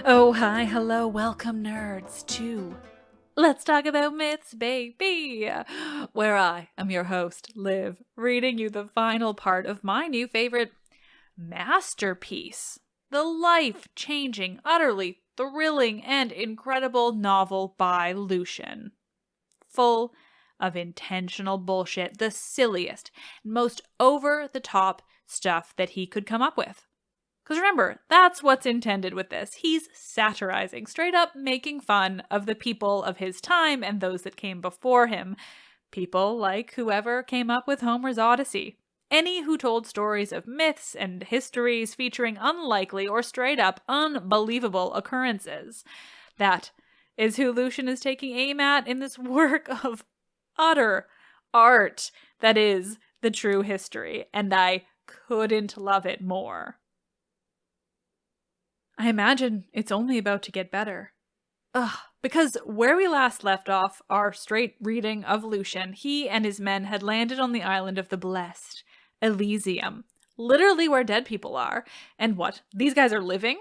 Oh, hi, hello, welcome nerds to Let's Talk About Myths, baby, where I am your host, Liv, reading you the final part of my new favorite masterpiece, the life-changing, utterly thrilling, and incredible novel by Lucian. Full of intentional bullshit, the silliest, most over-the-top stuff that he could come up with. Because remember, that's what's intended with this. He's satirizing, straight up making fun of the people of his time and those that came before him. People like whoever came up with Homer's Odyssey. Any who told stories of myths and histories featuring unlikely or straight up unbelievable occurrences. That is who Lucian is taking aim at in this work of utter art that is the true history, and I couldn't love it more. I imagine it's only about to get better. Because where we last left off our straight reading of Lucian, he and his men had landed on the island of the Blessed, Elysium, literally where dead people are. And what? These guys are living?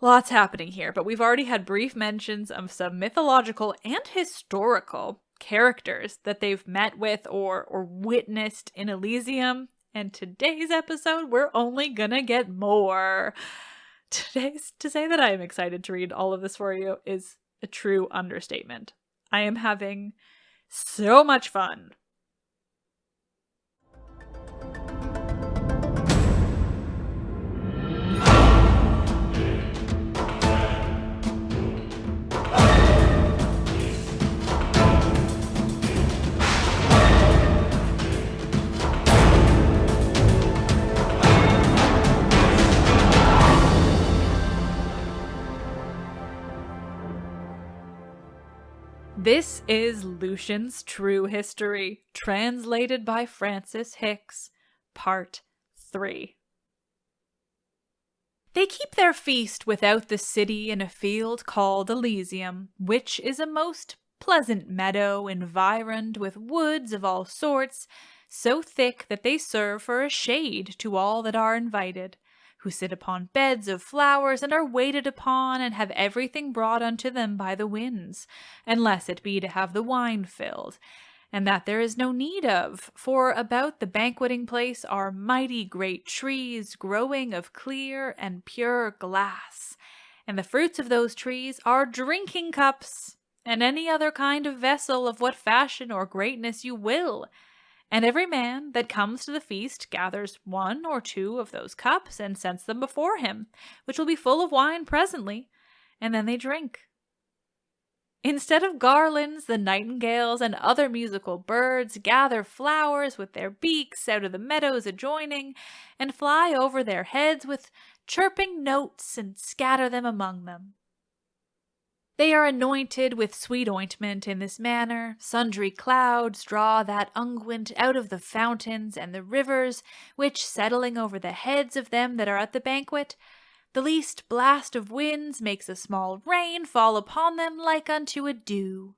Lots happening here, but we've already had brief mentions of some mythological and historical characters that they've met with or witnessed in Elysium. And today's episode, we're only gonna get more. To say that I am excited to read all of this for you is a true understatement. I am having so much fun. This is Lucian's True History, translated by Francis Hickes, Part 3. They keep their feast without the city in a field called Elysium, which is a most pleasant meadow environed with woods of all sorts, so thick that they serve for a shade to all that are invited, who sit upon beds of flowers and are waited upon and have everything brought unto them by the winds, unless it be to have the wine filled, and that there is no need of, for about the banqueting place are mighty great trees growing of clear and pure glass, and the fruits of those trees are drinking cups, and any other kind of vessel of what fashion or greatness you will. And every man that comes to the feast gathers 1 or 2 of those cups and sets them before him, which will be full of wine presently, and then they drink. Instead of garlands, the nightingales and other musical birds gather flowers with their beaks out of the meadows adjoining, and fly over their heads with chirping notes and scatter them among them. They are anointed with sweet ointment in this manner. Sundry clouds draw that unguent out of the fountains and the rivers, which, settling over the heads of them that are at the banquet, the least blast of winds makes a small rain fall upon them like unto a dew.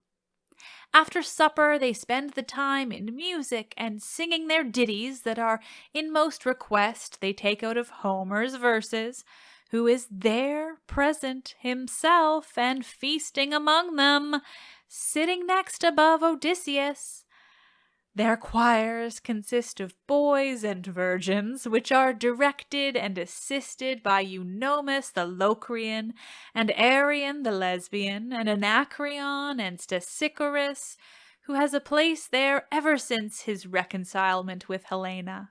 After supper they spend the time in music and singing their ditties that are in most request they take out of Homer's verses, who is there present himself and feasting among them, sitting next above Odysseus. Their choirs consist of boys and virgins, which are directed and assisted by Eunomus the Locrian, and Arion the Lesbian, and Anacreon and Stesichorus, who has a place there ever since his reconcilement with Helena.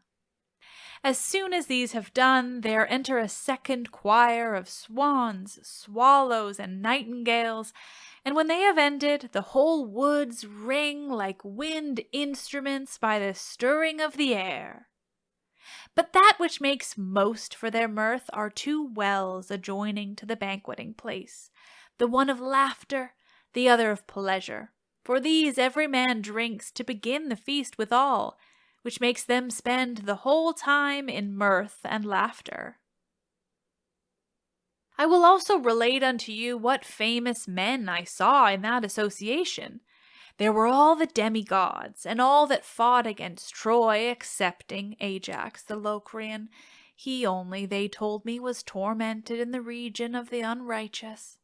As soon as these have done, there enter a second choir of swans, swallows, and nightingales, and when they have ended, the whole woods ring like wind instruments by the stirring of the air. But that which makes most for their mirth are 2 wells adjoining to the banqueting place, the one of laughter, the other of pleasure. For these every man drinks to begin the feast withal, which makes them spend the whole time in mirth and laughter. I will also relate unto you what famous men I saw in that association. There were all the demigods, and all that fought against Troy, excepting Ajax the Locrian. He only, they told me, was tormented in the region of the unrighteous.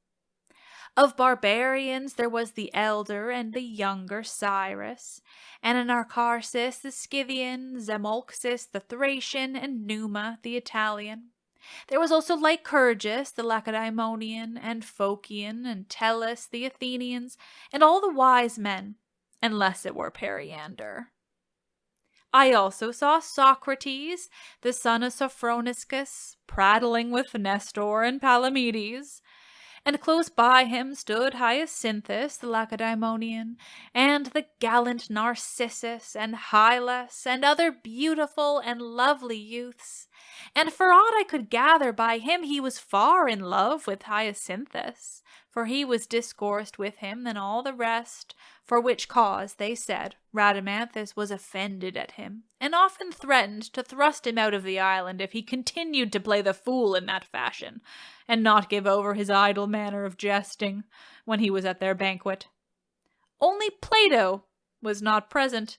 Of barbarians there was the elder and the younger Cyrus, Anarcharsis the Scythian, Zamolxis the Thracian, and Numa the Italian. There was also Lycurgus the Lacedaemonian, and Phocion, and Tellus the Athenians, and all the wise men, unless it were Periander. I also saw Socrates, the son of Sophroniscus, prattling with Nestor and Palamedes, and close by him stood Hyacinthus the Lacedaemonian, and the gallant Narcissus, and Hylas, and other beautiful and lovely youths. And for aught I could gather by him, he was far in love with Hyacinthus, for he was discoursed with him than all the rest, for which cause, they said, Rhadamanthus was offended at him, and often threatened to thrust him out of the island if he continued to play the fool in that fashion, and not give over his idle manner of jesting when he was at their banquet. Only Plato was not present,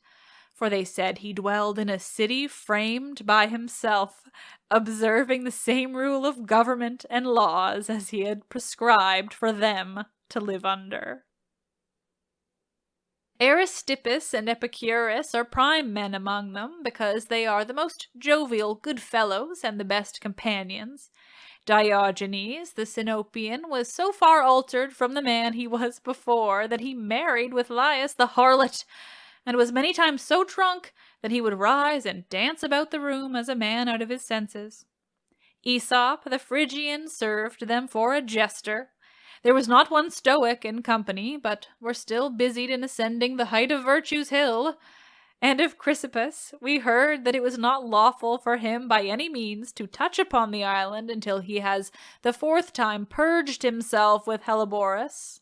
for they said he dwelled in a city framed by himself, observing the same rule of government and laws as he had prescribed for them to live under. Aristippus and Epicurus are prime men among them, because they are the most jovial good fellows and the best companions. Diogenes, the Sinopian, was so far altered from the man he was before that he married with Laius the harlot, and was many times so drunk that he would rise and dance about the room as a man out of his senses. Aesop the Phrygian served them for a jester. There was not one Stoic in company, but were still busied in ascending the height of Virtue's hill. And of Chrysippus we heard that it was not lawful for him by any means to touch upon the island until he has the fourth time purged himself with Helleborus.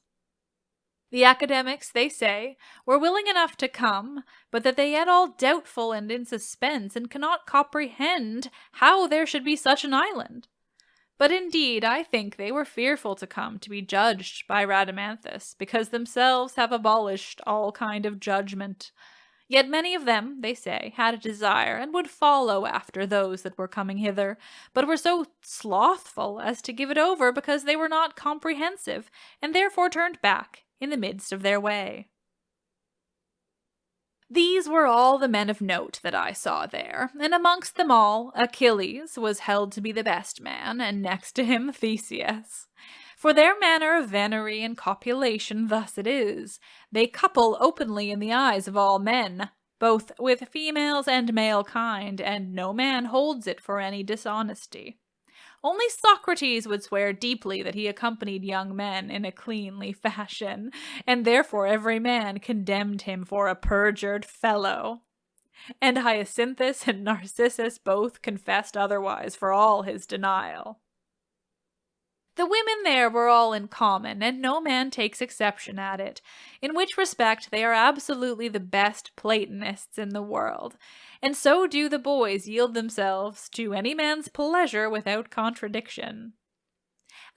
The academics, they say, were willing enough to come, but that they yet all doubtful and in suspense, and cannot comprehend how there should be such an island. But indeed I think they were fearful to come to be judged by Rhadamanthus, because themselves have abolished all kind of judgment. Yet many of them, they say, had a desire, and would follow after those that were coming hither, but were so slothful as to give it over, because they were not comprehensive, and therefore turned back in the midst of their way. These were all the men of note that I saw there, and amongst them all Achilles was held to be the best man, and next to him Theseus. For their manner of venery and copulation thus it is, they couple openly in the eyes of all men, both with females and male kind, and no man holds it for any dishonesty. Only Socrates would swear deeply that he accompanied young men in a cleanly fashion, and therefore every man condemned him for a perjured fellow. And Hyacinthus and Narcissus both confessed otherwise for all his denial. The women there were all in common, and no man takes exception at it, in which respect they are absolutely the best Platonists in the world, and so do the boys yield themselves to any man's pleasure without contradiction.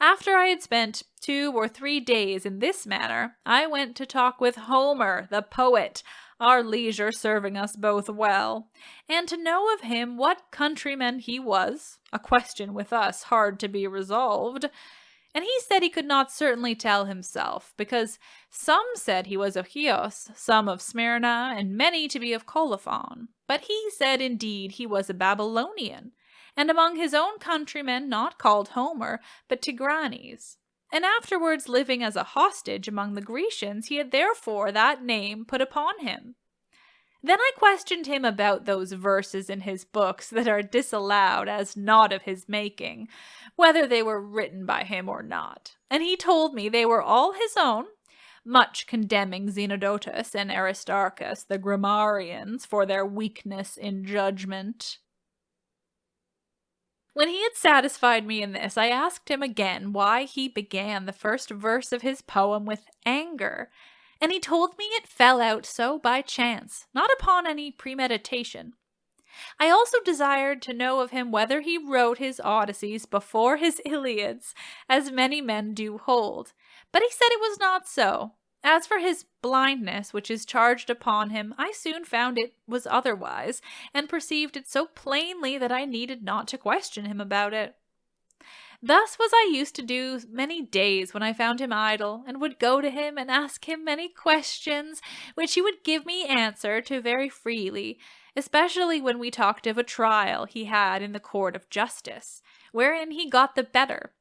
After I had spent 2 or 3 days in this manner, I went to talk with Homer, the poet, our leisure serving us both well, and to know of him what countryman he was, a question with us hard to be resolved. And he said he could not certainly tell himself, because some said he was of Chios, some of Smyrna, and many to be of Colophon. But he said indeed he was a Babylonian, and among his own countrymen not called Homer, but Tigranes. And afterwards living as a hostage among the Grecians, he had therefore that name put upon him. Then I questioned him about those verses in his books that are disallowed as not of his making, whether they were written by him or not. And he told me they were all his own, much condemning Xenodotus and Aristarchus, the grammarians, for their weakness in judgment. When he had satisfied me in this, I asked him again why he began the first verse of his poem with anger, and he told me it fell out so by chance, not upon any premeditation. I also desired to know of him whether he wrote his Odysseys before his Iliads, as many men do hold, but he said it was not so. As for his blindness, which is charged upon him, I soon found it was otherwise, and perceived it so plainly that I needed not to question him about it. Thus was I used to do many days when I found him idle, and would go to him and ask him many questions, which he would give me answer to very freely, especially when we talked of a trial he had in the court of justice, wherein he got the better.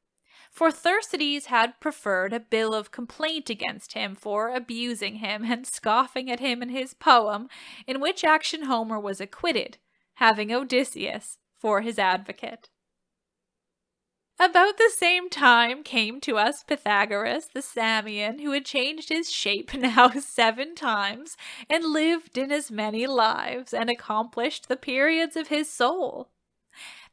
For Thersites had preferred a bill of complaint against him for abusing him and scoffing at him in his poem, in which action Homer was acquitted, having Odysseus for his advocate. About the same time came to us Pythagoras the Samian, who had changed his shape now 7 times, and lived in as many lives, and accomplished the periods of his soul.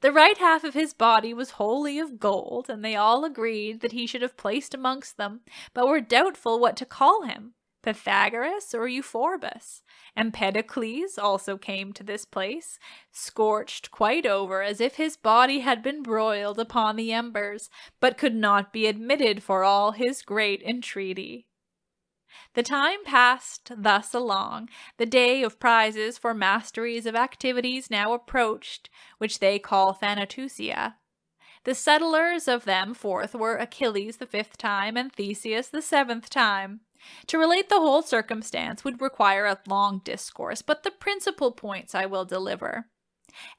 The right half of his body was wholly of gold, and they all agreed that he should have placed amongst them, but were doubtful what to call him, Pythagoras or Euphorbus. Empedocles also came to this place, scorched quite over as if his body had been broiled upon the embers, but could not be admitted for all his great entreaty. The time passed thus along. The day of prizes for masteries of activities now approached, which they call Thanatusia. The settlers of them forth were Achilles the 5th time, and Theseus the 7th time. To relate the whole circumstance would require a long discourse, but the principal points I will deliver.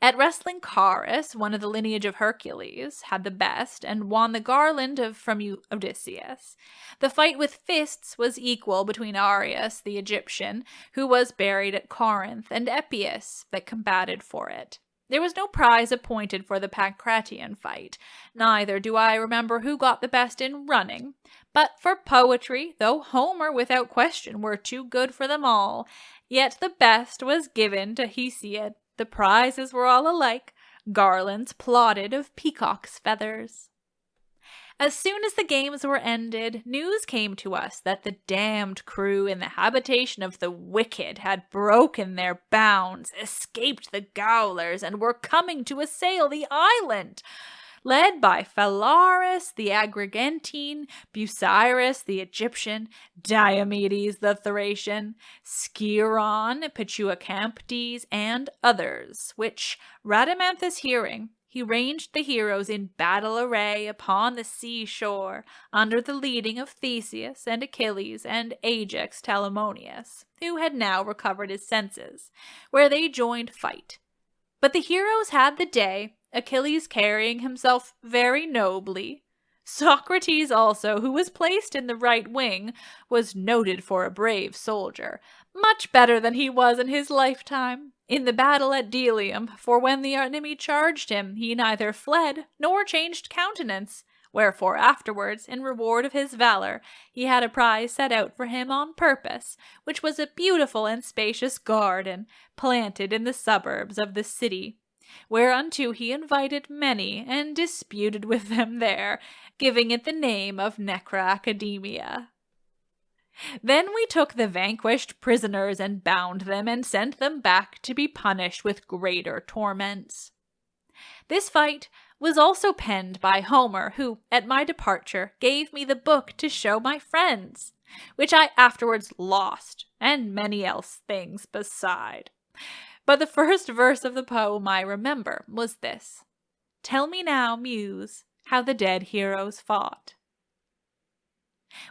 At wrestling, Charis, one of the lineage of Hercules, had the best, and won the garland from Odysseus. The fight with fists was equal between Arius, the Egyptian, who was buried at Corinth, and Epeius, that combated for it. There was no prize appointed for the Pancratian fight, neither do I remember who got the best in running, but for poetry, though Homer without question were too good for them all, yet the best was given to Hesiod. The prizes were all alike, garlands plotted of peacock's feathers. As soon as the games were ended, news came to us that the damned crew in the habitation of the wicked had broken their bounds, escaped the gaolers, and were coming to assail the island, led by Phalaris the Agrigentine, Busiris the Egyptian, Diomedes the Thracian, Sciron, Pituacamptes, and others, which, Rhadamanthus hearing, he ranged the heroes in battle array upon the sea-shore, under the leading of Theseus and Achilles and Ajax Telamonius, who had now recovered his senses, where they joined fight. But the heroes had the day, Achilles carrying himself very nobly. Socrates also, who was placed in the right wing, was noted for a brave soldier, much better than he was in his lifetime, in the battle at Delium, for when the enemy charged him, he neither fled nor changed countenance, wherefore afterwards, in reward of his valor, he had a prize set out for him on purpose, which was a beautiful and spacious garden, planted in the suburbs of the city, whereunto he invited many, and disputed with them there, giving it the name of Necra Academia. Then we took the vanquished prisoners and bound them, and sent them back to be punished with greater torments. This fight was also penned by Homer, who, at my departure, gave me the book to show my friends, which I afterwards lost, and many else things beside. But the first verse of the poem I remember was this: "Tell me now, Muse, how the dead heroes fought."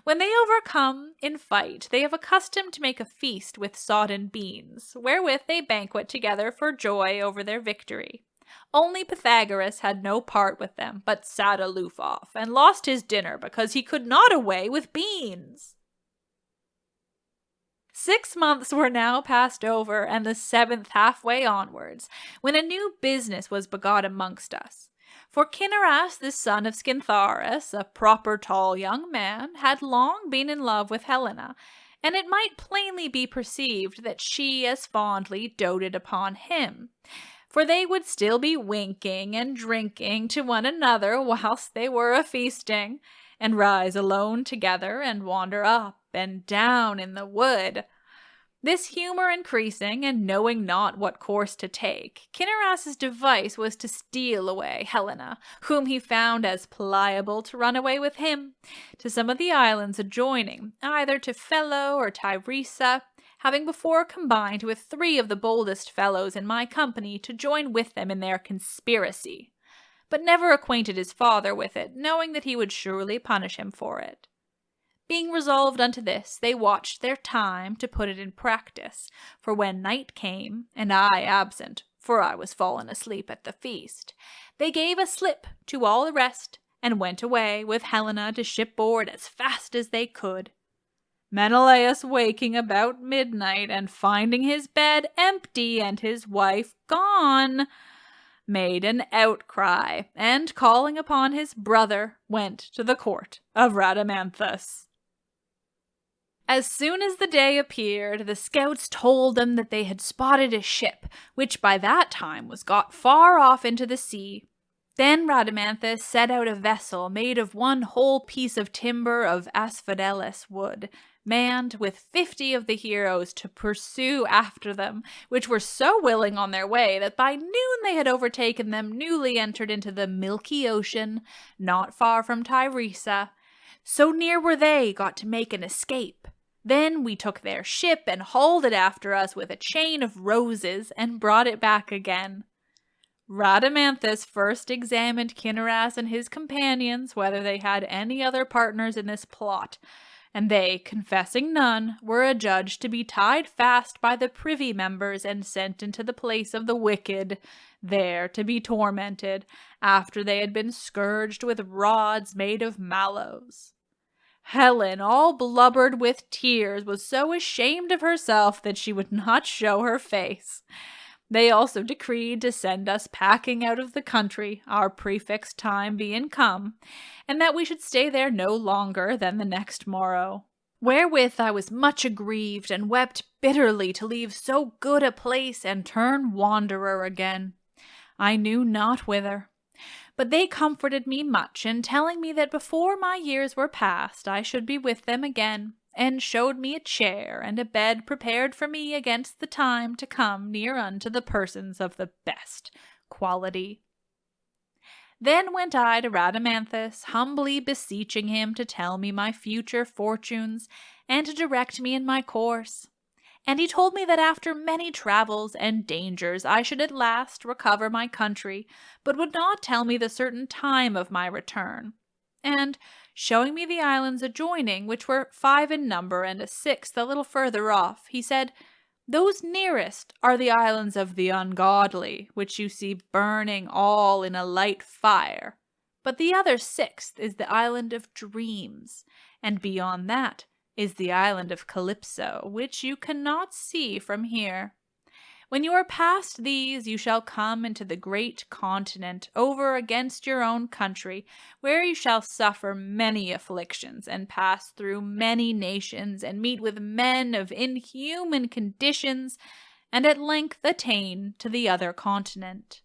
When they overcome in fight, they have a custom to make a feast with sodden beans, wherewith they banquet together for joy over their victory. Only Pythagoras had no part with them, but sat aloof off, and lost his dinner because he could not away with beans. 6 months were now passed over, and the 7th halfway onwards, when a new business was begot amongst us. For Cinnaras, the son of Scintharus, a proper tall young man, had long been in love with Helena, and it might plainly be perceived that she as fondly doted upon him. for they would still be winking and drinking to one another whilst they were a-feasting, and rise alone together and wander up and down in the wood. This humour increasing, and knowing not what course to take, Cinyras' device was to steal away Helena, whom he found as pliable to run away with him, to some of the islands adjoining, either to Phello or Tyresa, having before combined with 3 of the boldest fellows in my company to join with them in their conspiracy, but never acquainted his father with it, knowing that he would surely punish him for it. Being resolved unto this, they watched their time to put it in practice, for when night came, and I absent, for I was fallen asleep at the feast, they gave a slip to all the rest, and went away with Helena to shipboard as fast as they could. Menelaus waking about midnight, and finding his bed empty and his wife gone, made an outcry, and calling upon his brother, went to the court of Rhadamanthus. As soon as the day appeared, the scouts told them that they had spotted a ship, which by that time was got far off into the sea. Then Rhadamanthus set out a vessel made of one whole piece of timber of asphodelus wood, manned with 50 of the heroes to pursue after them, which were so willing on their way that by noon they had overtaken them, newly entered into the milky ocean, not far from Tyresa. So near were they got to make an escape. Then we took their ship and hauled it after us with a chain of roses and brought it back again. Rhadamanthus first examined Cinyras and his companions whether they had any other partners in this plot, and they, confessing none, were adjudged to be tied fast by the privy members and sent into the place of the wicked, there to be tormented, after they had been scourged with rods made of mallows. Helen, all blubbered with tears, was so ashamed of herself that she would not show her face. They also decreed to send us packing out of the country, our prefixed time being come, and that we should stay there no longer than the next morrow. Wherewith I was much aggrieved, and wept bitterly to leave so good a place and turn wanderer again. I knew not whither. But they comforted me much in telling me that before my years were past I should be with them again, and showed me a chair and a bed prepared for me against the time to come near unto the persons of the best quality. Then went I to Rhadamanthus, humbly beseeching him to tell me my future fortunes, and to direct me in my course. And he told me that after many travels and dangers I should at last recover my country, but would not tell me the certain time of my return. And, showing me the islands adjoining, which were 5 in number and a 6th a little further off, he said, "Those nearest are the islands of the ungodly, which you see burning all in a light fire. But the other 6th is the island of dreams, and beyond that is the island of Calypso, which you cannot see from here. When you are past these, you shall come into the great continent, over against your own country, where you shall suffer many afflictions, and pass through many nations, and meet with men of inhuman conditions, and at length attain to the other continent."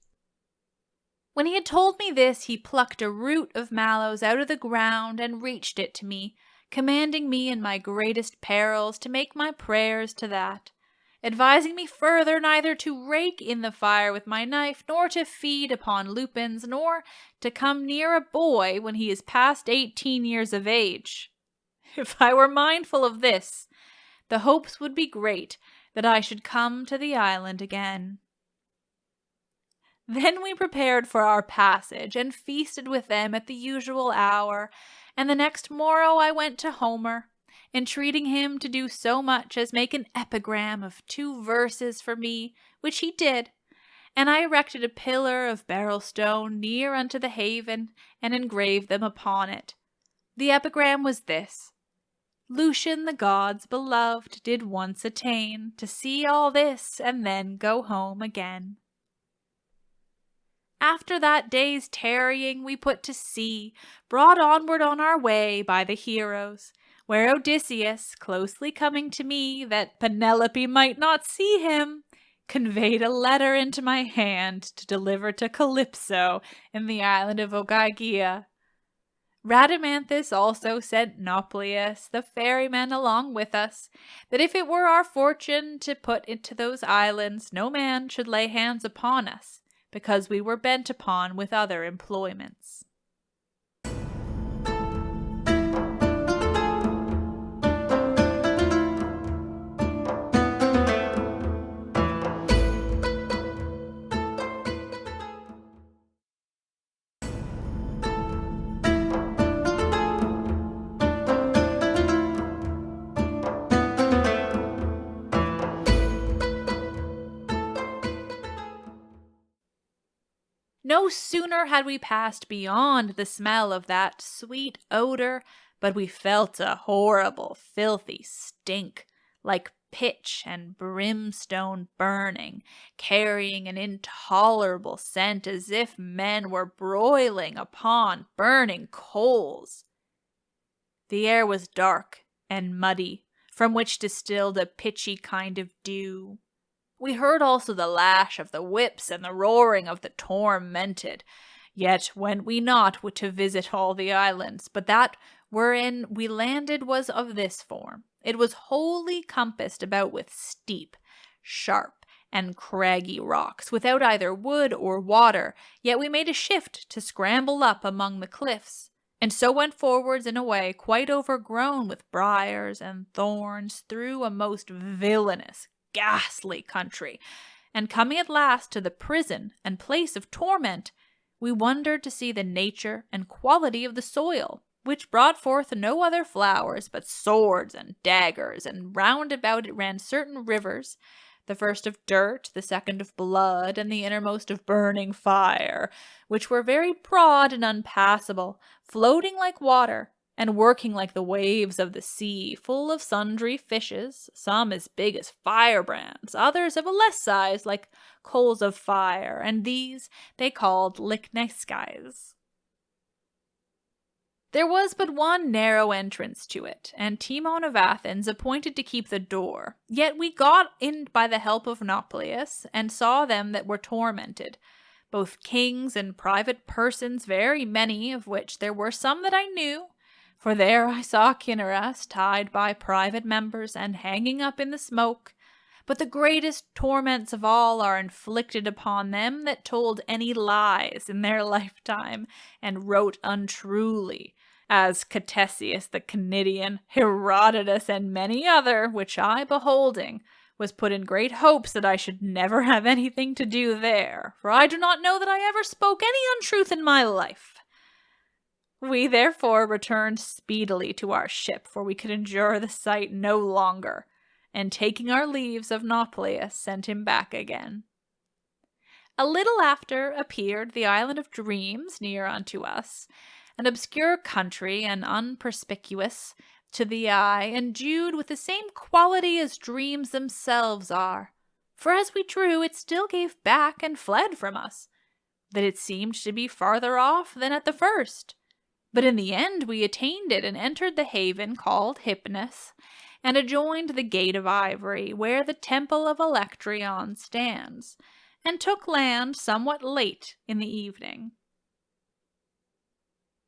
When he had told me this, he plucked a root of mallows out of the ground, and reached it to me, commanding me in my greatest perils to make my prayers to that, advising me further neither to rake in the fire with my knife, nor to feed upon lupins, nor to come near a boy when he is past 18 years of age. If I were mindful of this, the hopes would be great that I should come to the island again. Then we prepared for our passage, and feasted with them at the usual hour, and the next morrow I went to Homer, entreating him to do so much as make an epigram of 2 verses for me, which he did, and I erected a pillar of beryl stone near unto the haven, and engraved them upon it. The epigram was this: "Lucian the gods beloved did once attain to see all this, and then go home again." After that day's tarrying, we put to sea, brought onward on our way by the heroes, where Odysseus, closely coming to me, that Penelope might not see him, conveyed a letter into my hand to deliver to Calypso in the island of Ogygia. Rhadamanthus also sent Nauplius, the ferryman, along with us, that if it were our fortune to put into those islands, no man should lay hands upon us, because we were bent upon with other employments. No sooner had we passed beyond the smell of that sweet odor, but we felt a horrible, filthy stink, like pitch and brimstone burning, carrying an intolerable scent as if men were broiling upon burning coals. The air was dark and muddy, from which distilled a pitchy kind of dew. We heard also the lash of the whips and the roaring of the tormented. Yet went we not to visit all the islands, but that wherein we landed was of this form. It was wholly compassed about with steep, sharp, and craggy rocks, without either wood or water, yet we made a shift to scramble up among the cliffs, and so went forwards in a way quite overgrown with briars and thorns through a most villainous, ghastly country, and coming at last to the prison and place of torment, we wondered to see the nature and quality of the soil, which brought forth no other flowers but swords and daggers, and round about it ran certain rivers, the first of dirt, the second of blood, and the innermost of burning fire, which were very broad and unpassable, floating like water, and working like the waves of the sea, full of sundry fishes, some as big as firebrands, others of a less size, like coals of fire, and these they called lichnescies. There was but one narrow entrance to it, and Timon of Athens appointed to keep the door. Yet we got in by the help of Nauplius, and saw them that were tormented, both kings and private persons, very many, of which there were some that I knew, for there I saw Cinyras tied by private members and hanging up in the smoke. But the greatest torments of all are inflicted upon them that told any lies in their lifetime, and wrote untruly, as Ctesias the Cnidian, Herodotus, and many other, which I beholding, was put in great hopes that I should never have anything to do there, for I do not know that I ever spoke any untruth in my life. We therefore returned speedily to our ship, for we could endure the sight no longer, and taking our leaves of Nauplius, sent him back again. A little after appeared the island of Dreams near unto us, an obscure country and unperspicuous to the eye, endued with the same quality as dreams themselves are, for as we drew it still gave back and fled from us, that it seemed to be farther off than at the first. But in the end we attained it and entered the haven called Hypnus, and adjoined the Gate of Ivory, where the temple of Electryon stands, and took land somewhat late in the evening.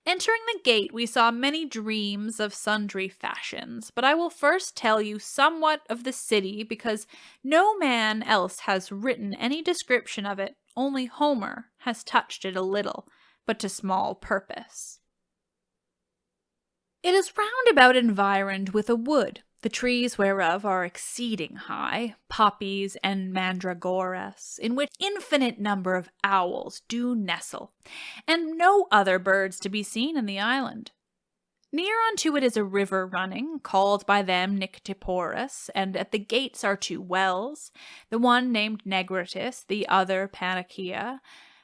Entering the gate we saw many dreams of sundry fashions, but I will first tell you somewhat of the city, because no man else has written any description of it, only Homer has touched it a little, but to small purpose. It is round about environed with a wood, the trees whereof are exceeding high, poppies and mandragoras, in which infinite number of owls do nestle, and no other birds to be seen in the island. Near unto it is a river running, called by them Nyctiporus, and at the gates are two wells, the one named Negritis, the other Panakia.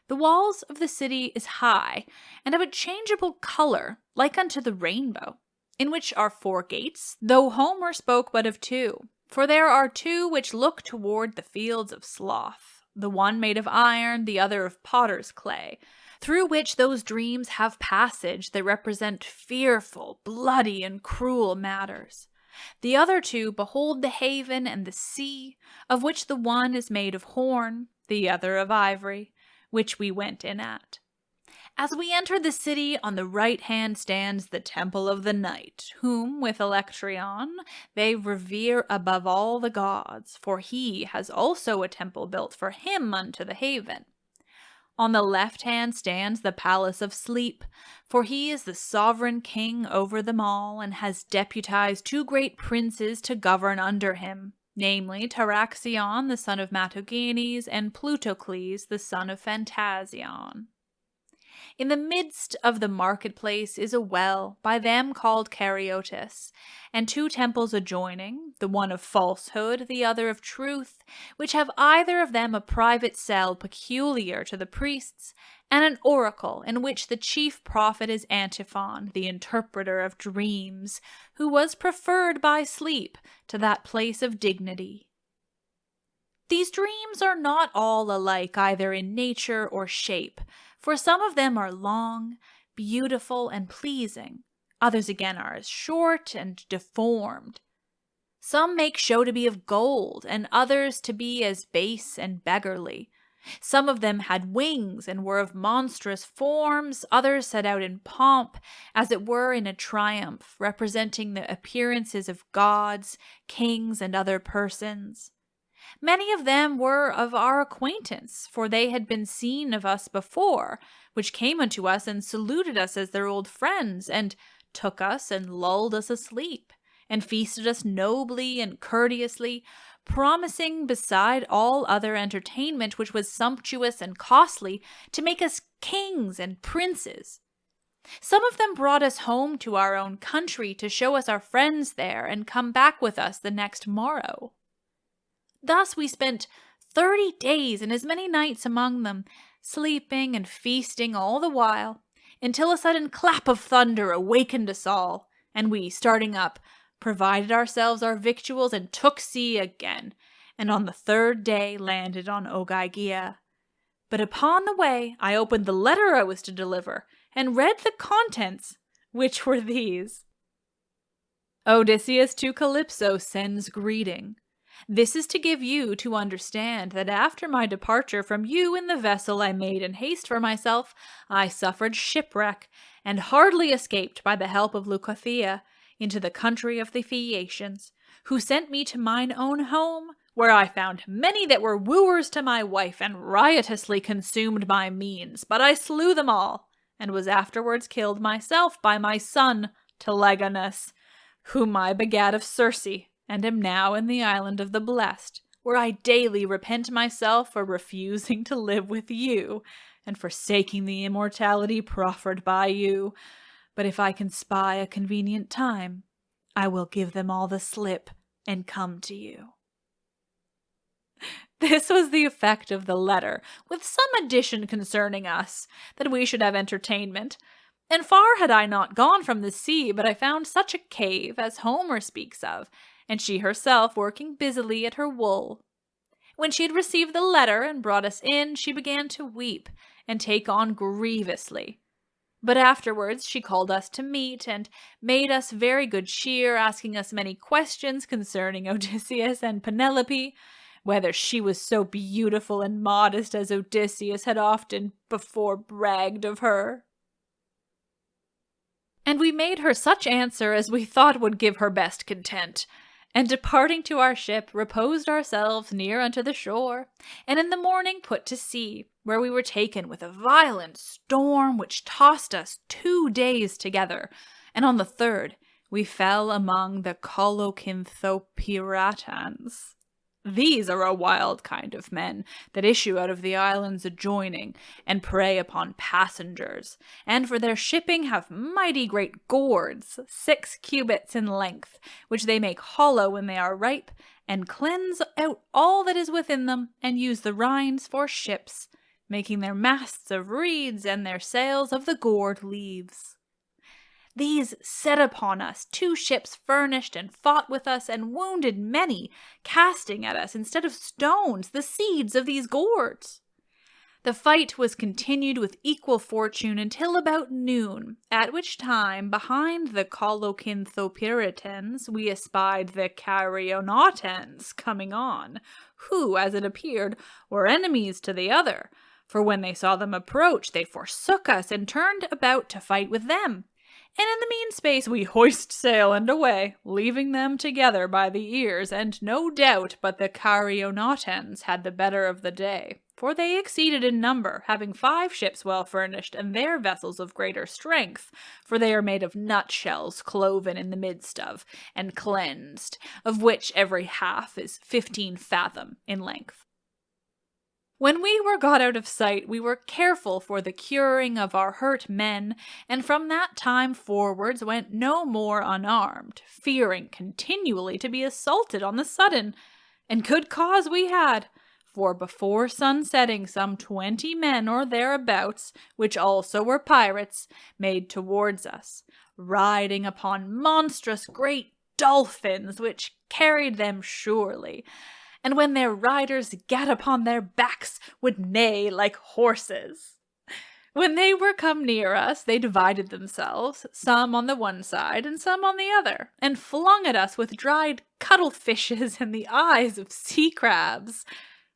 The walls of the city is high, and of a changeable colour, like unto the rainbow, in which are 4 gates, though Homer spoke but of 2. For there are 2 which look toward the fields of sloth, the one made of iron, the other of potter's clay, through which those dreams have passage that represent fearful, bloody, and cruel matters. The other two behold the haven and the sea, of which the one is made of horn, the other of ivory, which we went in at. As we enter the city, on the right hand stands the temple of the night, whom, with Electryon, they revere above all the gods, for he has also a temple built for him unto the haven. On the left hand stands the palace of sleep, for he is the sovereign king over them all, and has deputized two great princes to govern under him, namely Taraxion the son of Matogenes, and Plutocles the son of Phantasion. In the midst of the marketplace is a well, by them called Cariotis, and two temples adjoining, the one of falsehood, the other of truth, which have either of them a private cell peculiar to the priests, and an oracle in which the chief prophet is Antiphon, the interpreter of dreams, who was preferred by sleep to that place of dignity. These dreams are not all alike either in nature or shape, for some of them are long, beautiful, and pleasing. Others again are as short and deformed. Some make show to be of gold, and others to be as base and beggarly. Some of them had wings and were of monstrous forms, others set out in pomp, as it were in a triumph, representing the appearances of gods, kings, and other persons. Many of them were of our acquaintance, for they had been seen of us before, which came unto us and saluted us as their old friends, and took us and lulled us asleep, and feasted us nobly and courteously, promising beside all other entertainment which was sumptuous and costly, to make us kings and princes. Some of them brought us home to our own country to show us our friends there, and come back with us the next morrow. Thus we spent 30 days and as many nights among them, sleeping and feasting all the while, until a sudden clap of thunder awakened us all, and we, starting up, provided ourselves our victuals and took sea again, and on the 3rd day landed on Ogygia. But upon the way I opened the letter I was to deliver, and read the contents, which were these. Odysseus to Calypso sends greeting. This is to give you to understand that after my departure from you in the vessel I made in haste for myself, I suffered shipwreck, and hardly escaped by the help of Leucothea into the country of the Phaeacians, who sent me to mine own home, where I found many that were wooers to my wife, and riotously consumed my means, but I slew them all, and was afterwards killed myself by my son Telegonus, whom I begat of Circe, and am now in the island of the blessed, where I daily repent myself for refusing to live with you, and forsaking the immortality proffered by you. But if I can spy a convenient time, I will give them all the slip, and come to you. This was the effect of the letter, with some addition concerning us, that we should have entertainment. And far had I not gone from the sea, but I found such a cave as Homer speaks of, and she herself working busily at her wool. When she had received the letter and brought us in, she began to weep and take on grievously. But afterwards she called us to meat, and made us very good cheer, asking us many questions concerning Odysseus and Penelope, whether she was so beautiful and modest as Odysseus had often before bragged of her. And we made her such answer as we thought would give her best content, and departing to our ship, reposed ourselves near unto the shore, and in the morning put to sea, where we were taken with a violent storm which tossed us 2 days together, and on the 3rd we fell among the Colocynthopiratans. These are a wild kind of men that issue out of the islands adjoining, and prey upon passengers, and for their shipping have mighty great gourds, 6 cubits in length, which they make hollow when they are ripe, and cleanse out all that is within them, and use the rinds for ships, making their masts of reeds and their sails of the gourd leaves. These set upon us 2 ships furnished, and fought with us, and wounded many, casting at us, instead of stones, the seeds of these gourds. The fight was continued with equal fortune until about noon, at which time, behind the Colocynthopiritans, we espied the Carionautans coming on, who, as it appeared, were enemies to the other, for when they saw them approach, they forsook us and turned about to fight with them. And in the mean space we hoist sail and away, leaving them together by the ears, and no doubt but the Carionautans had the better of the day, for they exceeded in number, having 5 ships well furnished, and their vessels of greater strength, for they are made of nutshells cloven in the midst of, and cleansed, of which every half is 15 fathom in length. When we were got out of sight, we were careful for the curing of our hurt men, and from that time forwards went no more unarmed, fearing continually to be assaulted on the sudden. And good cause we had, for before sun-setting some 20 men or thereabouts, which also were pirates, made towards us, riding upon monstrous great dolphins, which carried them surely, and when their riders gat upon their backs, would neigh like horses. When they were come near us, they divided themselves, some on the one side and some on the other, and flung at us with dried cuttlefishes and the eyes of sea crabs.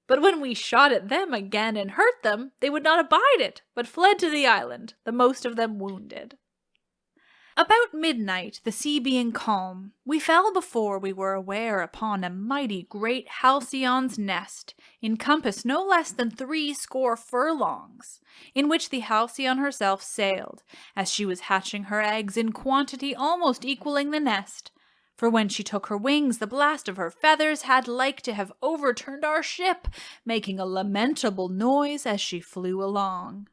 But when we shot at them again and hurt them, they would not abide it, but fled to the island, the most of them wounded. About midnight, the sea being calm, we fell before we were aware upon a mighty great halcyon's nest, in compass no less than 60 furlongs, in which the halcyon herself sailed, as she was hatching her eggs in quantity almost equalling the nest. For when she took her wings, the blast of her feathers had like to have overturned our ship, making a lamentable noise as she flew along.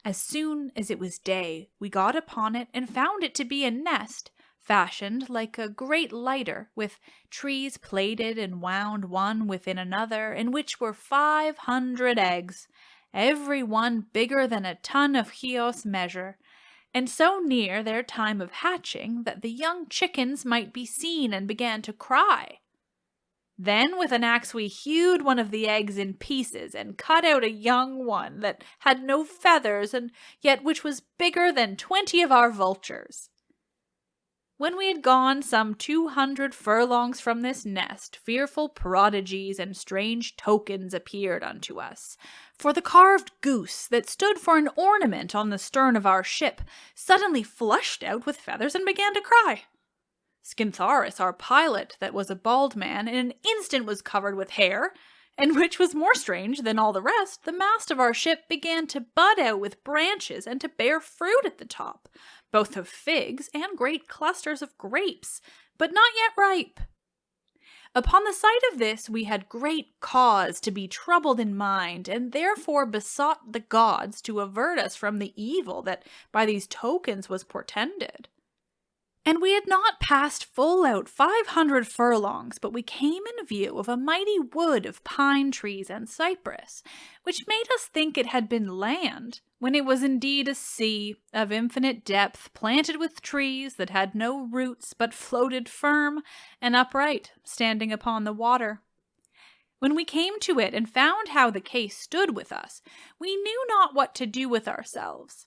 As soon as it was day, we got upon it and found it to be a nest, fashioned like a great lighter, with trees plaited and wound one within another, in which were 500 eggs, every one bigger than a ton of Chios measure, and so near their time of hatching that the young chickens might be seen and began to cry. Then with an axe we hewed one of the eggs in pieces, and cut out a young one that had no feathers, and yet which was bigger than 20 of our vultures. When we had gone some 200 furlongs from this nest, fearful prodigies and strange tokens appeared unto us. For the carved goose that stood for an ornament on the stern of our ship suddenly flushed out with feathers and began to cry. Scintharus, our pilot, that was a bald man, in an instant was covered with hair, and which was more strange than all the rest, the mast of our ship began to bud out with branches and to bear fruit at the top, both of figs and great clusters of grapes, but not yet ripe. Upon the sight of this we had great cause to be troubled in mind, and therefore besought the gods to avert us from the evil that by these tokens was portended. And we had not passed full out 500 furlongs, but we came in view of a mighty wood of pine trees and cypress, which made us think it had been land, when it was indeed a sea of infinite depth, planted with trees that had no roots, but floated firm and upright, standing upon the water. When we came to it and found how the case stood with us, we knew not what to do with ourselves.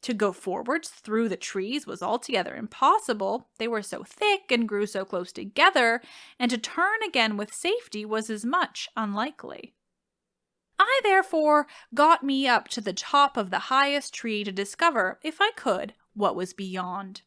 To go forwards through the trees was altogether impossible, they were so thick and grew so close together, and to turn again with safety was as much unlikely. I therefore got me up to the top of the highest tree to discover, if I could, what was beyond,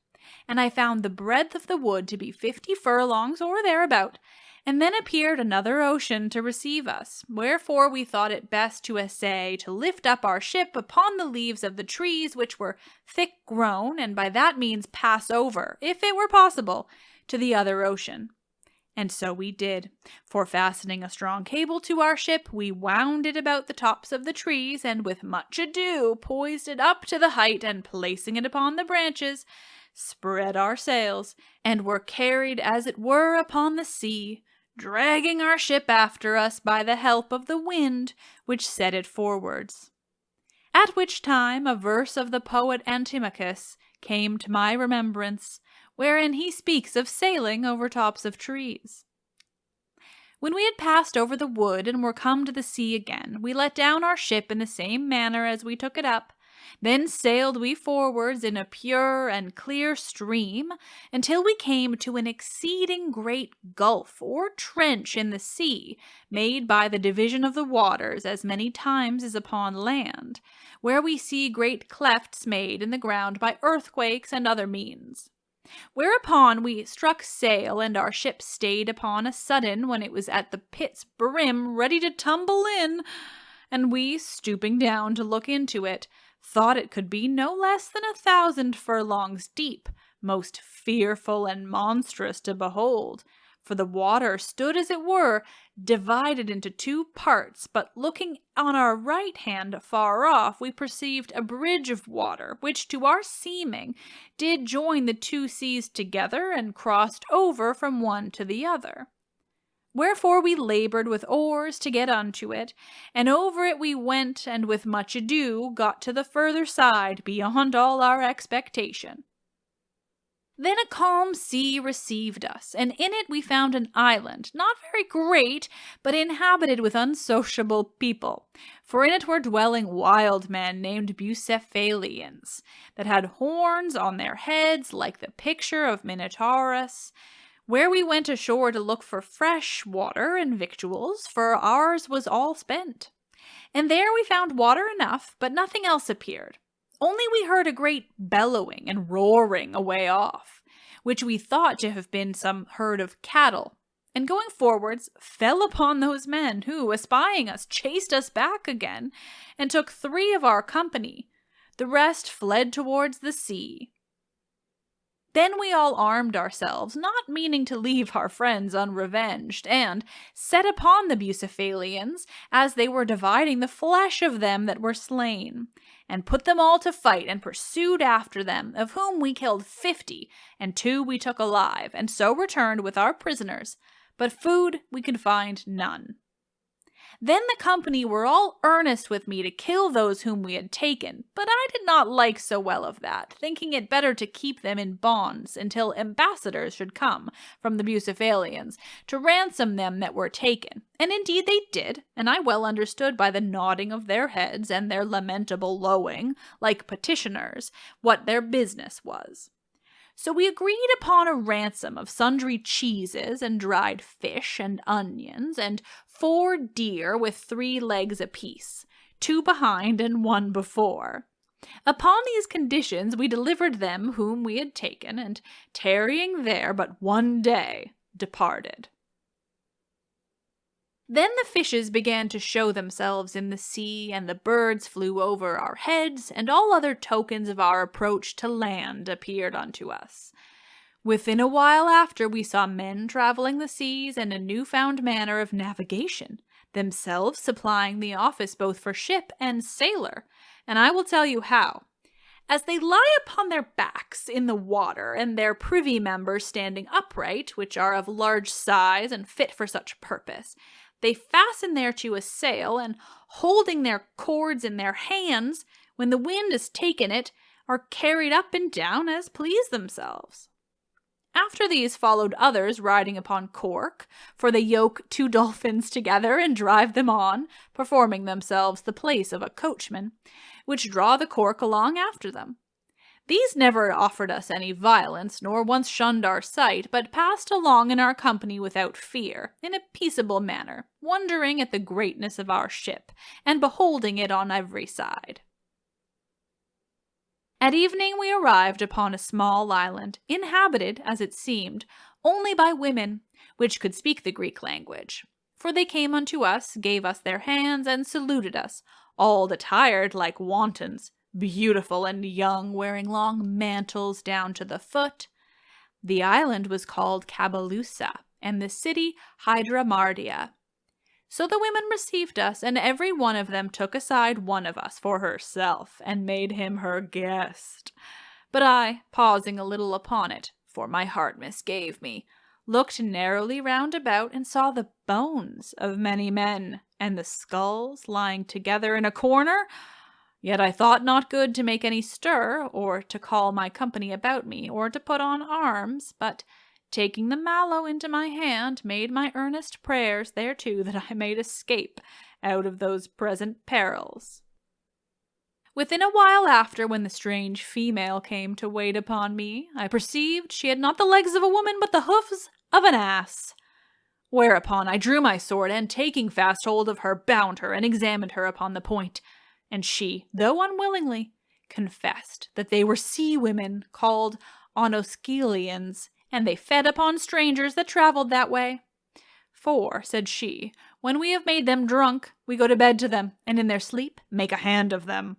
and I found the breadth of the wood to be 50 furlongs or thereabout, and then appeared another ocean to receive us, wherefore we thought it best to essay to lift up our ship upon the leaves of the trees which were thick grown, and by that means pass over, if it were possible, to the other ocean. And so we did, for fastening a strong cable to our ship, we wound it about the tops of the trees, and with much ado poised it up to the height, and placing it upon the branches, spread our sails, and were carried as it were upon the sea, dragging our ship after us by the help of the wind, which set it forwards. At which time a verse of the poet Antimachus came to my remembrance, wherein he speaks of sailing over tops of trees. When we had passed over the wood and were come to the sea again, we let down our ship in the same manner as we took it up. Then sailed we forwards in a pure and clear stream, until we came to an exceeding great gulf or trench in the sea, made by the division of the waters as many times as upon land, where we see great clefts made in the ground by earthquakes and other means. Whereupon we struck sail, and our ship stayed upon a sudden when it was at the pit's brim, ready to tumble in, and we, stooping down to look into it, thought it could be no less than 1,000 furlongs deep, most fearful and monstrous to behold. For the water stood, as it were, divided into two parts, but looking on our right hand far off, we perceived a bridge of water, which to our seeming did join the two seas together, and crossed over from one to the other. Wherefore we labored with oars to get unto it, and over it we went, and with much ado got to the further side, beyond all our expectation. Then a calm sea received us, and in it we found an island, not very great, but inhabited with unsociable people. For in it were dwelling wild men named Bucephalians, that had horns on their heads like the picture of Minotaurus, where we went ashore to look for fresh water and victuals, for ours was all spent. And there we found water enough, but nothing else appeared. Only we heard a great bellowing and roaring away off, which we thought to have been some herd of cattle, and going forwards fell upon those men, who, espying us, chased us back again, and took 3 of our company. The rest fled towards the sea. Then we all armed ourselves, not meaning to leave our friends unrevenged, and set upon the Bucephalians, as they were dividing the flesh of them that were slain, and put them all to fight, and pursued after them, of whom we killed 50, and 2 we took alive, and so returned with our prisoners, but food we could find none. Then the company were all earnest with me to kill those whom we had taken, but I did not like so well of that, thinking it better to keep them in bonds until ambassadors should come from the Bucephalians to ransom them that were taken. And indeed they did, and I well understood by the nodding of their heads and their lamentable lowing, like petitioners, what their business was. So we agreed upon a ransom of sundry cheeses and dried fish and onions, and 4 deer with 3 legs apiece, 2 behind and 1 before. Upon these conditions we delivered them whom we had taken, and tarrying there but 1 day, departed. Then the fishes began to show themselves in the sea, and the birds flew over our heads, and all other tokens of our approach to land appeared unto us. Within a while after we saw men travelling the seas in a new-found manner of navigation, themselves supplying the office both for ship and sailor, and I will tell you how. As they lie upon their backs in the water, and their privy members standing upright, which are of large size and fit for such purpose, they fasten thereto a sail, and holding their cords in their hands, when the wind has taken it, are carried up and down as please themselves. After these followed others riding upon cork, for they yoke 2 dolphins together and drive them on, performing themselves the place of a coachman, which draw the cork along after them. These never offered us any violence, nor once shunned our sight, but passed along in our company without fear, in a peaceable manner, wondering at the greatness of our ship, and beholding it on every side. At evening we arrived upon a small island, inhabited, as it seemed, only by women, which could speak the Greek language. For they came unto us, gave us their hands, and saluted us, all attired like wantons, beautiful and young, wearing long mantles down to the foot. The island was called Cabalusa, and the city Hydramardia. So the women received us, and every one of them took aside one of us for herself, and made him her guest. But I, pausing a little upon it, for my heart misgave me, looked narrowly round about, and saw the bones of many men, and the skulls lying together in a corner. Yet I thought not good to make any stir, or to call my company about me, or to put on arms, but taking the mallow into my hand, made my earnest prayers thereto that I might escape out of those present perils. Within a while after, when the strange female came to wait upon me, I perceived she had not the legs of a woman, but the hoofs of an ass. Whereupon I drew my sword, and taking fast hold of her, bound her, and examined her upon the point. And she, though unwillingly, confessed that they were sea women, called Onoscelians, and they fed upon strangers that travelled that way. For, said she, when we have made them drunk, we go to bed to them, and in their sleep make a hand of them.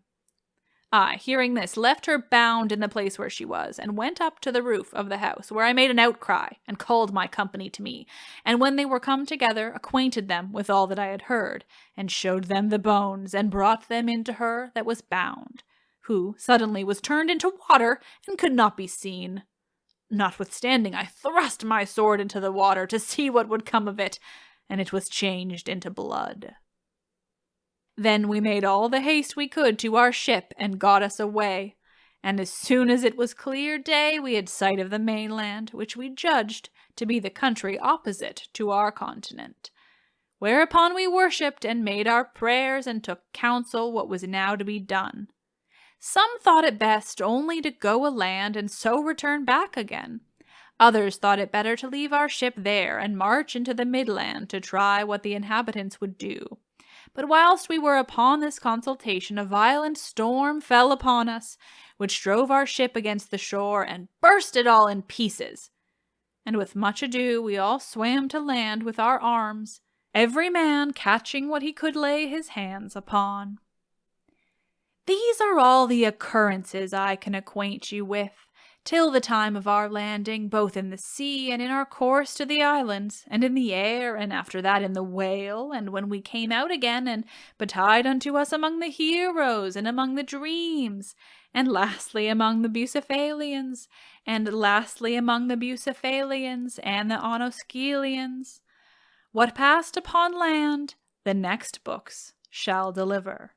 I, hearing this, left her bound in the place where she was, and went up to the roof of the house, where I made an outcry, and called my company to me, and when they were come together, acquainted them with all that I had heard, and showed them the bones, and brought them into her that was bound, who suddenly was turned into water, and could not be seen. Notwithstanding, I thrust my sword into the water to see what would come of it, and it was changed into blood. Then we made all the haste we could to our ship, and got us away, and as soon as it was clear day, we had sight of the mainland, which we judged to be the country opposite to our continent. Whereupon we worshipped, and made our prayers, and took counsel what was now to be done. Some thought it best only to go a land, and so return back again. Others thought it better to leave our ship there, and march into the midland to try what the inhabitants would do. But whilst we were upon this consultation, a violent storm fell upon us, which drove our ship against the shore, and burst it all in pieces. And with much ado we all swam to land with our arms, every man catching what he could lay his hands upon. These are all the occurrences I can acquaint you with, till the time of our landing, both in the sea and in our course to the islands, and in the air, and after that in the whale, and when we came out again, and betide unto us among the heroes, and among the dreams, and lastly among the Bucephalians, and the Onoscelians. What passed upon land, the next books shall deliver.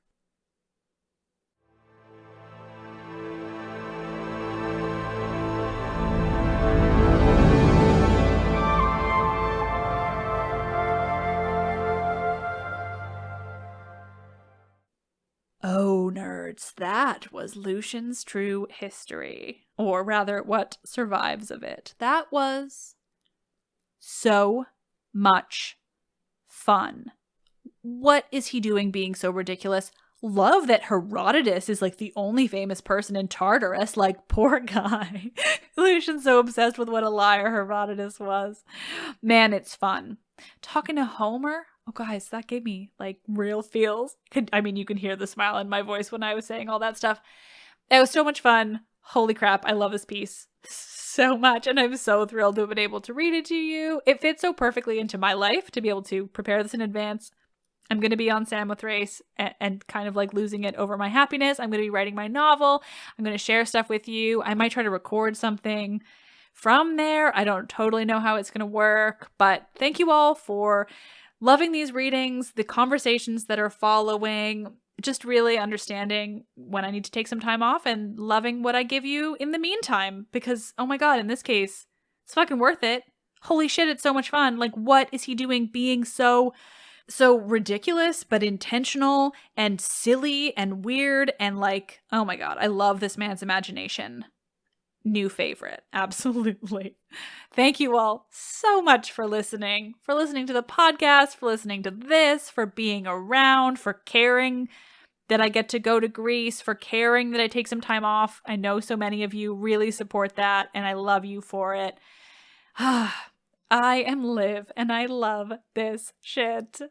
Oh, nerds, that was Lucian's true history. Or rather, what survives of it. That was so much fun. What is he doing being so ridiculous? Love that Herodotus is like the only famous person in Tartarus. Like, poor guy. Lucian's so obsessed with what a liar Herodotus was. Man, it's fun. Talking to Homer? Oh, guys, that gave me, like, real feels. You can hear the smile in my voice when I was saying all that stuff. It was so much fun. Holy crap, I love this piece so much, and I'm so thrilled to have been able to read it to you. It fits so perfectly into my life to be able to prepare this in advance. I'm going to be on Samothrace and kind of like losing it over my happiness. I'm going to be writing my novel. I'm going to share stuff with you. I might try to record something from there. I don't totally know how it's going to work, but thank you all for loving these readings, the conversations that are following, just really understanding when I need to take some time off and loving what I give you in the meantime. Because, oh my god, in this case, it's fucking worth it. Holy shit, it's so much fun. Like, what is he doing being so ridiculous, but intentional and silly and weird and like, oh my god, I love this man's imagination. New favorite. Absolutely. Thank you all so much for listening to the podcast, for listening to this, for being around, for caring that I get to go to Greece, for caring that I take some time off. I know so many of you really support that, and I love you for it. I am Liv, and I love this shit.